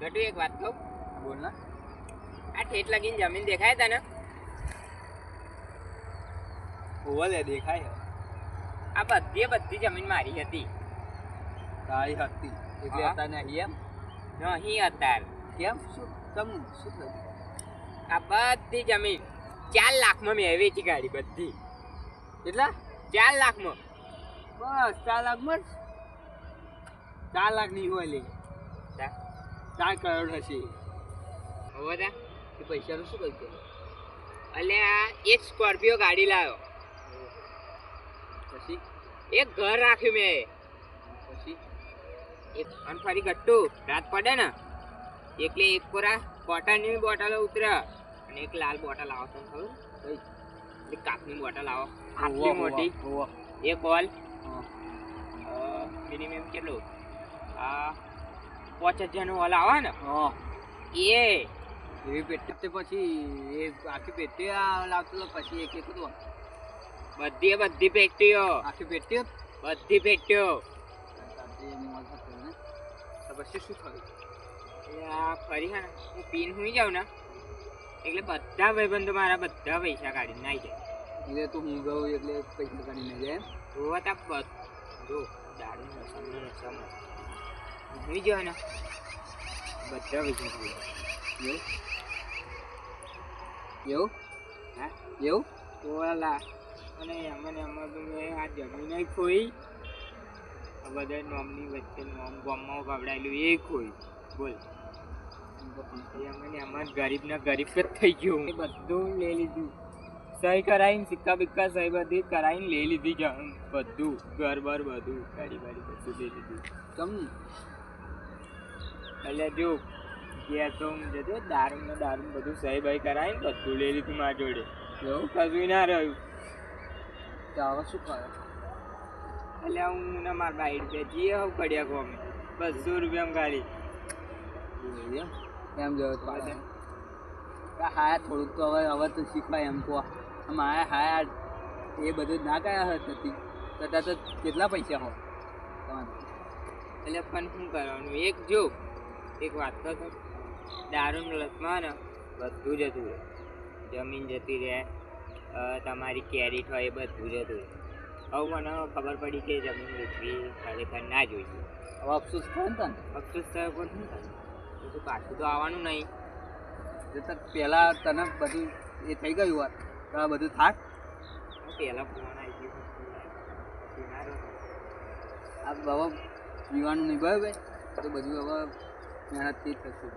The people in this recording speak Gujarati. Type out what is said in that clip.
ગટુ એક વાત કહું. બોલ ને. આ ઠેઠ લગીને જમીન દેખાય તને? ઓવલે દેખાય. આ બધી જમીન મારી હતી. તારી હતી એટલે હા. હતા નહીં એમ નહીં અત્યારે. કેમ શું થયું? આ બધી જમીન 4 લાખમાં મેં વેચી કાઢી બધી. કેટલા? 4 લાખમાં. બસ 4 લાખમાં જ? 4 લાખ નહીં હોય લે. 4 કરોડ હશે. હવે તા એ પૈસાનું શું કર્યું? અલ્યા એક સ્કોર્પિયો ગાડી લાવ્યો. પછી એક ઘર રાખ્યું મેં. પછી એક અને ફરી ગટ્ટુ રાત પડે ને એટલે એક પૂરા કોટનની બોટલો ઉતરે અને એક લાલ બોટલ આવો તો ખબર કઈ? એક કાચની બોટલ આવો આટલી મોટી. હોવા. એક હોલ હા. મિનિમમ કેટલું 5000 નો હોલ આવે ને હા. એ એવી પેટી તે પછી એ આખી પેટી લાવતો પછી એક એક હતું બધી પેટીઓ આખી પેટી બધી પેટીઓ. પછી શું થયું? આ ફરી હે ને હું પીન હુઈ જાઉં ને એટલે બધા ભાઈબંધો મારા બધા પૈસા કાઢીને નાઈ જાય. એટલે તું હું ગયું એટલે પૈસા કાઢીને જાય એમ? જોવા તા બધો દારૂ નશામાં હુઈ જાવ ને બધા પૈસા હુઈ એવું એવું હા એવું ઓલા અને એમાં તો મેં આ જમીન ખોઈ આ બધા નોમની વચ્ચે નોમ ગામમાં પકડાયેલું એ ખોઈ બોલ. એમાં ગરીબના ગરીબ જ થઈ ગયું. એ બધું લઈ લીધું. સહી કરાવીને સિક્કા બિક્કા સહી બધી કરાવીને લઈ લીધી બધું ઘર બર બધું ગાડી બાડી બધું લઈ લીધું. કમ એટલે જો ગયા તો હું જતો દારૂ બધું સહી ભાઈ કરાવીને બધું લઈ લીધું મારા જોડે. એવું કશું ના રહ્યું. તો હવે શું કરે? એટલે હું ને મારા બાઈક પે જઈએ હું કડિયા કોમે 200 રૂપિયામાં ગાડી. એમ જો હાયા થોડુંક તો હવે તો શીખવાય એમ કહો. આમ હાયા એ બધું ના કયા હતી તથા તો કેટલા પૈસા હોય એટલે પણ શું કરવાનું એક જો એક વાત તો દારૂની લતમાં ને બધું જતું રહે. જમીન જતી રહે તમારી કેરીટ હોય એ બધું જતું રહે. હવે મને ખબર પડી કે જમીન વેચવી ખરેખર ના જોઈએ. હવે અફસોસ થાય ને તને? અફસોસ થયો પણ શું થાય પછી પાછું તો આવવાનું નહીં. પહેલાં તને બધું એ થઈ ગયું હોત તો આ બધું થાક. પહેલાં ફોન આવી ગયો આ હવે પીવાનું નહીં બરાબર તો બધું હવે મહેનતથી જ થશે.